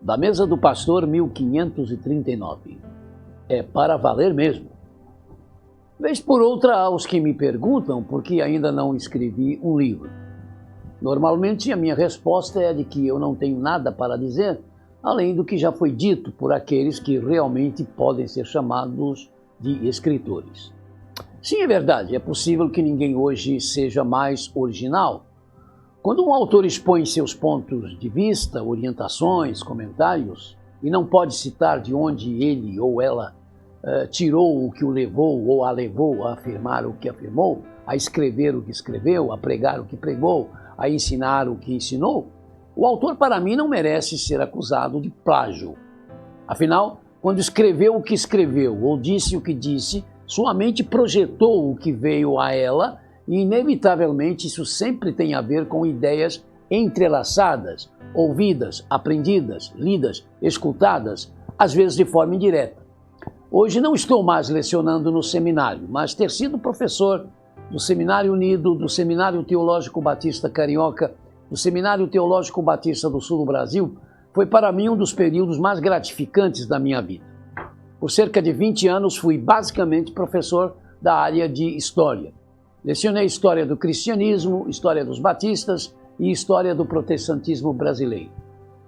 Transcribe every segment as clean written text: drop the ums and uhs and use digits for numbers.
Da mesa do pastor 1539. É para valer mesmo. Vez por outra, há os que me perguntam por que ainda não escrevi um livro. Normalmente, a minha resposta é de que eu não tenho nada para dizer, além do que já foi dito por aqueles que realmente podem ser chamados de escritores. Sim, é verdade, é possível que ninguém hoje seja mais original. Quando um autor expõe seus pontos de vista, orientações, comentários, e não pode citar de onde ele ou ela tirou o que o levou ou a levou a afirmar o que afirmou, a escrever o que escreveu, a pregar o que pregou, a ensinar o que ensinou, o autor, para mim, não merece ser acusado de plágio. Afinal, quando escreveu o que escreveu ou disse o que disse, sua mente projetou o que veio a ela e, inevitavelmente, isso sempre tem a ver com ideias entrelaçadas, ouvidas, aprendidas, lidas, escutadas, às vezes de forma indireta. Hoje não estou mais lecionando no seminário, mas ter sido professor do Seminário Unido, do Seminário Teológico Batista Carioca, do Seminário Teológico Batista do Sul do Brasil, foi para mim um dos períodos mais gratificantes da minha vida. Por cerca de 20 anos fui basicamente professor da área de História. Lecionei História do Cristianismo, História dos Batistas e História do Protestantismo brasileiro.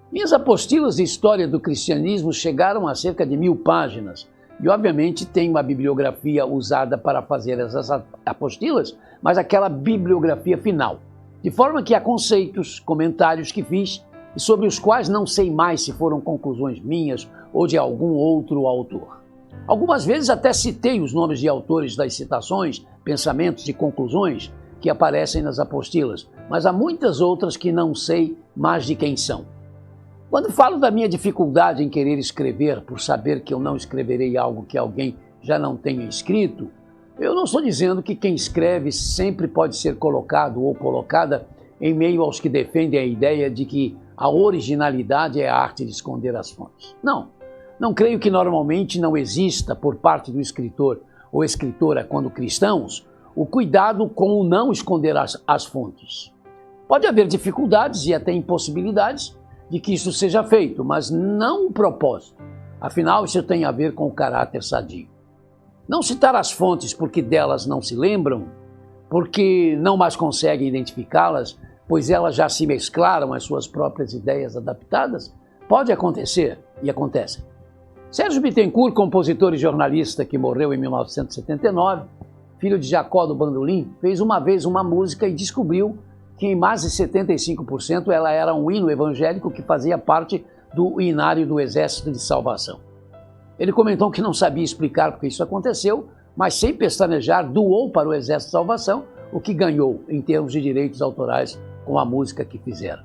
Minhas apostilas de História do Cristianismo chegaram a cerca de 1000 páginas e, obviamente, tenho a bibliografia usada para fazer essas apostilas, mas aquela bibliografia final, de forma que há conceitos, comentários que fiz e sobre os quais não sei mais se foram conclusões minhas ou de algum outro autor. Algumas vezes até citei os nomes de autores das citações, pensamentos e conclusões que aparecem nas apostilas, mas há muitas outras que não sei mais de quem são. Quando falo da minha dificuldade em querer escrever por saber que eu não escreverei algo que alguém já não tenha escrito, eu não estou dizendo que quem escreve sempre pode ser colocado ou colocada em meio aos que defendem a ideia de que a originalidade é a arte de esconder as fontes. Não creio que normalmente não exista por parte do escritor ou escritora, quando cristãos, o cuidado com o não esconder as fontes. Pode haver dificuldades e até impossibilidades de que isso seja feito, mas não o propósito. Afinal, isso tem a ver com o caráter sadio. Não citar as fontes porque delas não se lembram, porque não mais conseguem identificá-las, pois elas já se mesclaram às suas próprias ideias adaptadas, pode acontecer e acontece. Sérgio Bittencourt, compositor e jornalista que morreu em 1979, filho de Jacó do Bandolim, fez uma vez uma música e descobriu que em mais de 75% ela era um hino evangélico que fazia parte do hinário do Exército de Salvação. Ele comentou que não sabia explicar porque isso aconteceu, mas sem pestanejar doou para o Exército de Salvação o que ganhou em termos de direitos autorais com a música que fizeram.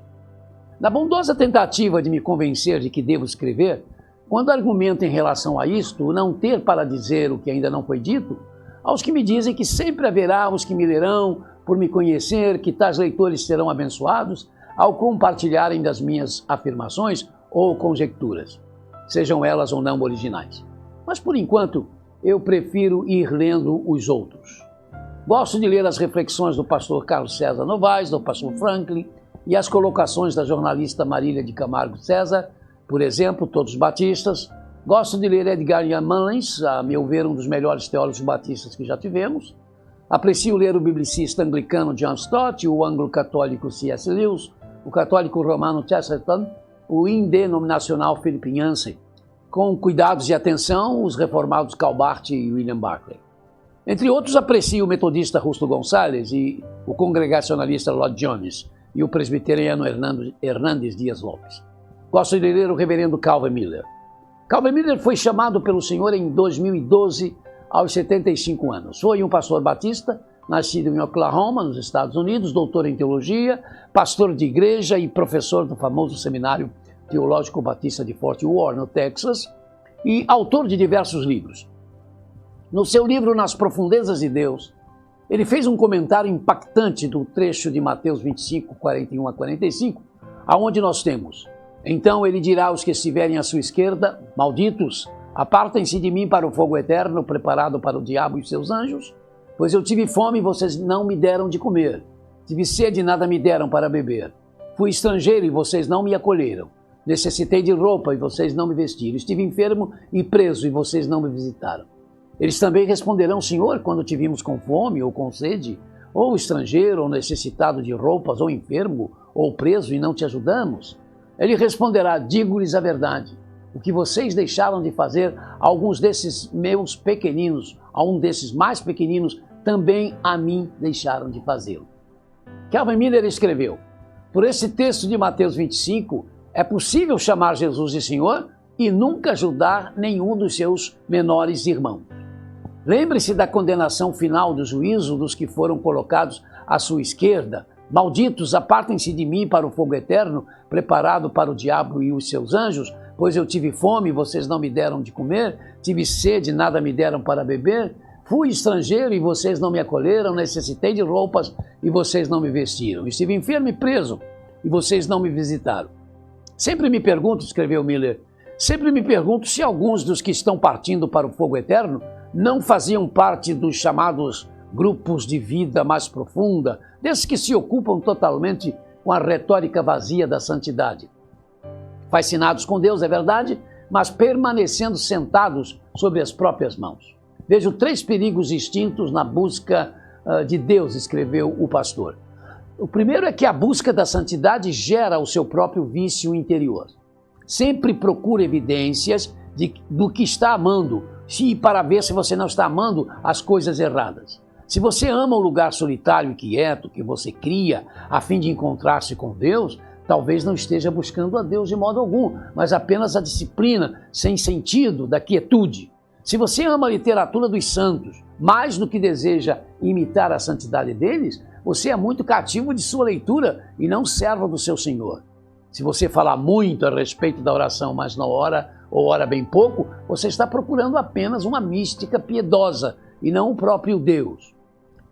Na bondosa tentativa de me convencer de que devo escrever, quando argumento em relação a isto, o não ter para dizer o que ainda não foi dito, aos que me dizem que sempre haverá os que me lerão por me conhecer, que tais leitores serão abençoados ao compartilharem das minhas afirmações ou conjecturas, sejam elas ou não originais. Mas, por enquanto, eu prefiro ir lendo os outros. Gosto de ler as reflexões do pastor Carlos César Novaes, do pastor Franklin, e as colocações da jornalista Marília de Camargo César, por exemplo, todos batistas. Gosto de ler Edgar Ian Mullins, a meu ver, um dos melhores teólogos batistas que já tivemos. Aprecio ler o biblicista anglicano John Stott, o anglo-católico C.S. Lewis, o católico romano Chesterton, o indenominacional Philip Yancey. Com cuidados e atenção, os reformados Calbart e William Barclay. Entre outros, aprecio o metodista Rusto Gonçalves e o congregacionalista Lloyd Jones e o presbiteriano Hernandes Dias Lopes. Gosto de ler o reverendo Calvin Miller. Calvin Miller foi chamado pelo Senhor em 2012 aos 75 anos. Foi um pastor batista, nascido em Oklahoma, nos Estados Unidos, doutor em teologia, pastor de igreja e professor do famoso Seminário Teológico Batista de Fort Worth, no Texas, e autor de diversos livros. No seu livro Nas Profundezas de Deus, ele fez um comentário impactante do trecho de Mateus 25, 41 a 45, aonde nós temos: então ele dirá aos que estiverem à sua esquerda, malditos, apartem-se de mim para o fogo eterno, preparado para o diabo e seus anjos, pois eu tive fome e vocês não me deram de comer. Tive sede e nada me deram para beber. Fui estrangeiro e vocês não me acolheram. Necessitei de roupa e vocês não me vestiram. Estive enfermo e preso e vocês não me visitaram. Eles também responderão: Senhor, quando te vimos com fome ou com sede, ou estrangeiro, ou necessitado de roupas, ou enfermo, ou preso e não te ajudamos? Ele responderá: digo-lhes a verdade. O que vocês deixaram de fazer a alguns desses meus pequeninos, a um desses mais pequeninos, também a mim deixaram de fazê-lo. Calvin Miller escreveu: por esse texto de Mateus 25, é possível chamar Jesus de Senhor e nunca ajudar nenhum dos seus menores irmãos. Lembre-se da condenação final do juízo dos que foram colocados à sua esquerda. Malditos, apartem-se de mim para o fogo eterno, preparado para o diabo e os seus anjos, pois eu tive fome e vocês não me deram de comer, tive sede e nada me deram para beber, fui estrangeiro e vocês não me acolheram, necessitei de roupas e vocês não me vestiram, estive enfermo e preso e vocês não me visitaram. Sempre me pergunto, escreveu Miller, sempre me pergunto se alguns dos que estão partindo para o fogo eterno não faziam parte dos chamados grupos de vida mais profunda, desses que se ocupam totalmente com a retórica vazia da santidade. Fascinados com Deus, é verdade, mas permanecendo sentados sobre as próprias mãos. Vejo 3 perigos distintos na busca de Deus, escreveu o pastor. O primeiro é que a busca da santidade gera o seu próprio vício interior. Sempre procura evidências do que está amando, para ver se você não está amando as coisas erradas. Se você ama o lugar solitário e quieto que você cria a fim de encontrar-se com Deus, talvez não esteja buscando a Deus de modo algum, mas apenas a disciplina sem sentido da quietude. Se você ama a literatura dos santos mais do que deseja imitar a santidade deles, você é muito cativo de sua leitura e não servo do seu Senhor. Se você falar muito a respeito da oração, mas não ora ou ora bem pouco, você está procurando apenas uma mística piedosa e não o próprio Deus.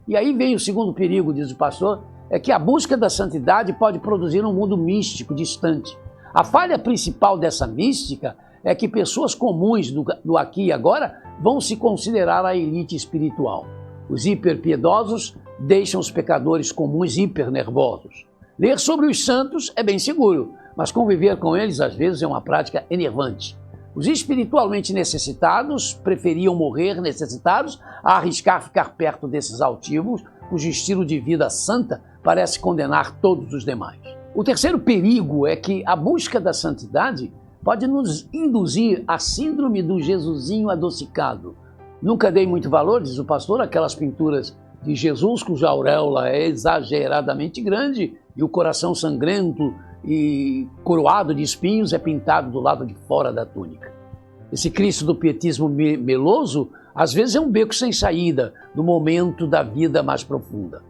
E aí vem o segundo perigo, diz o pastor, é que a busca da santidade pode produzir um mundo místico distante. A falha principal dessa mística é que pessoas comuns do aqui e agora vão se considerar a elite espiritual. Os hiperpiedosos deixam os pecadores comuns hipernervosos. Ler sobre os santos é bem seguro, mas conviver com eles às vezes é uma prática enervante. Os espiritualmente necessitados preferiam morrer necessitados a arriscar ficar perto desses altivos, cujo estilo de vida santa parece condenar todos os demais. O terceiro perigo é que a busca da santidade pode nos induzir à síndrome do Jesusinho adocicado. Nunca dei muito valor, diz o pastor, àquelas pinturas de Jesus cuja auréola é exageradamente grande e o coração sangrento e coroado de espinhos é pintado do lado de fora da túnica. Esse Cristo do pietismo meloso, às vezes é um beco sem saída no momento da vida mais profunda.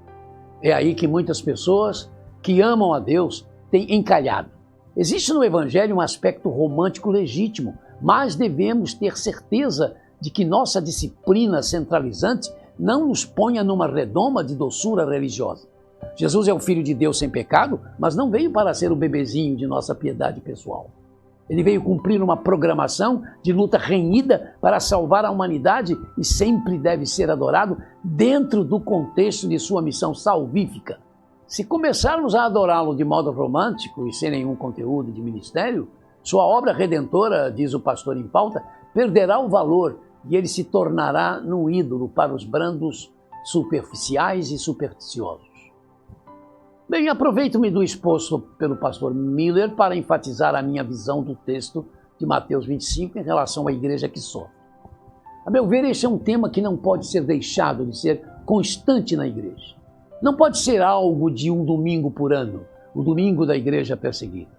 É aí que muitas pessoas que amam a Deus têm encalhado. Existe no Evangelho um aspecto romântico legítimo, mas devemos ter certeza de que nossa disciplina centralizante não nos ponha numa redoma de doçura religiosa. Jesus é o Filho de Deus sem pecado, mas não veio para ser o bebezinho de nossa piedade pessoal. Ele veio cumprir uma programação de luta renhida para salvar a humanidade e sempre deve ser adorado dentro do contexto de sua missão salvífica. Se começarmos a adorá-lo de modo romântico e sem nenhum conteúdo de ministério, sua obra redentora, diz o pastor em pauta, perderá o valor e ele se tornará num ídolo para os brandos superficiais e supersticiosos. Bem, aproveito-me do exposto pelo pastor Miller para enfatizar a minha visão do texto de Mateus 25 em relação à igreja que sofre. A meu ver, este é um tema que não pode ser deixado de ser constante na igreja. Não pode ser algo de um domingo por ano, o domingo da igreja perseguida.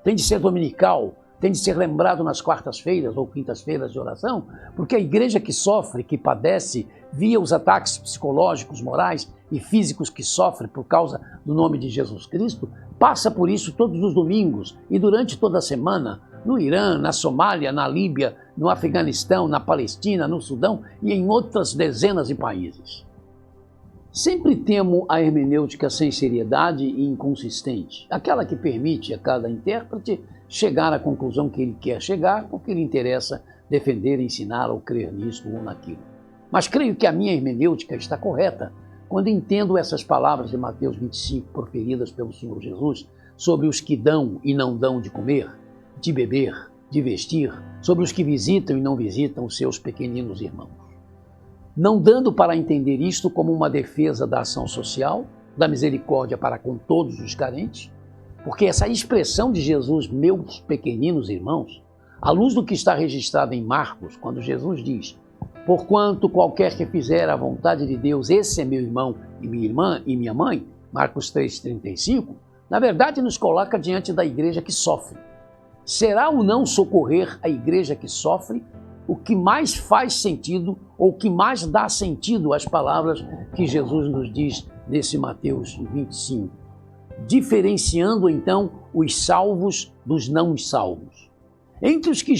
Tem de ser dominical, tem de ser lembrado nas quartas-feiras ou quintas-feiras de oração, porque a igreja que sofre, que padece, via os ataques psicológicos, morais e físicos que sofre por causa do nome de Jesus Cristo, passa por isso todos os domingos e durante toda a semana, no Irã, na Somália, na Líbia, no Afeganistão, na Palestina, no Sudão e em outras dezenas de países. Sempre temo a hermenêutica sem seriedade e inconsistente, aquela que permite a cada intérprete chegar à conclusão que ele quer chegar, porque lhe interessa defender, ensinar ou crer nisto ou naquilo. Mas creio que a minha hermenêutica está correta quando entendo essas palavras de Mateus 25 proferidas pelo Senhor Jesus sobre os que dão e não dão de comer. de beber, de vestir, sobre os que visitam e não visitam os seus pequeninos irmãos. Não dando para entender isto como uma defesa da ação social, da misericórdia para com todos os carentes, porque essa expressão de Jesus, meus pequeninos irmãos, à luz do que está registrado em Marcos, quando Jesus diz: porquanto qualquer que fizer a vontade de Deus, esse é meu irmão e minha irmã e minha mãe, Marcos 3,35, na verdade nos coloca diante da igreja que sofre. Será ou não socorrer a igreja que sofre o que mais faz sentido ou o que mais dá sentido às palavras que Jesus nos diz nesse Mateus 25, diferenciando então os salvos dos não salvos. Entre os que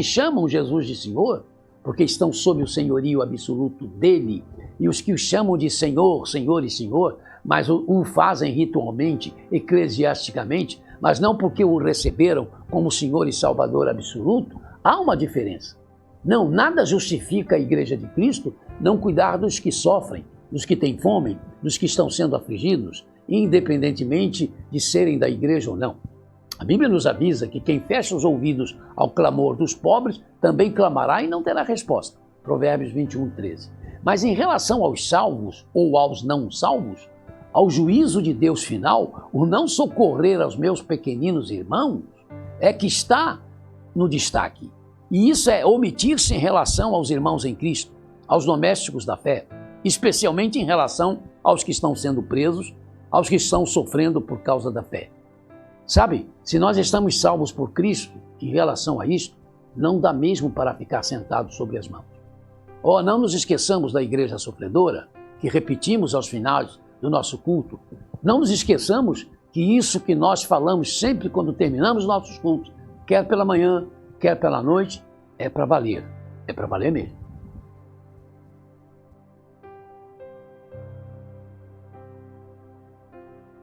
chamam Jesus de Senhor, porque estão sob o senhorio absoluto dele, e os que o chamam de Senhor, Senhor e Senhor, mas o fazem ritualmente, eclesiasticamente, mas não porque o receberam como Senhor e Salvador absoluto, há uma diferença. Não, nada justifica a Igreja de Cristo não cuidar dos que sofrem, dos que têm fome, dos que estão sendo afligidos, independentemente de serem da igreja ou não. A Bíblia nos avisa que quem fecha os ouvidos ao clamor dos pobres também clamará e não terá resposta. Provérbios 21:13. Mas em relação aos salvos ou aos não salvos, ao juízo de Deus final, o não socorrer aos meus pequeninos irmãos é que está no destaque. E isso é omitir-se em relação aos irmãos em Cristo, aos domésticos da fé, especialmente em relação aos que estão sendo presos, aos que estão sofrendo por causa da fé. Sabe, se nós estamos salvos por Cristo, em relação a isto, não dá mesmo para ficar sentados sobre as mãos. Não nos esqueçamos da igreja sofredora, que repetimos aos finais do nosso culto. Não nos esqueçamos que isso que nós falamos sempre quando terminamos nossos cultos, quer pela manhã, quer pela noite, é para valer mesmo.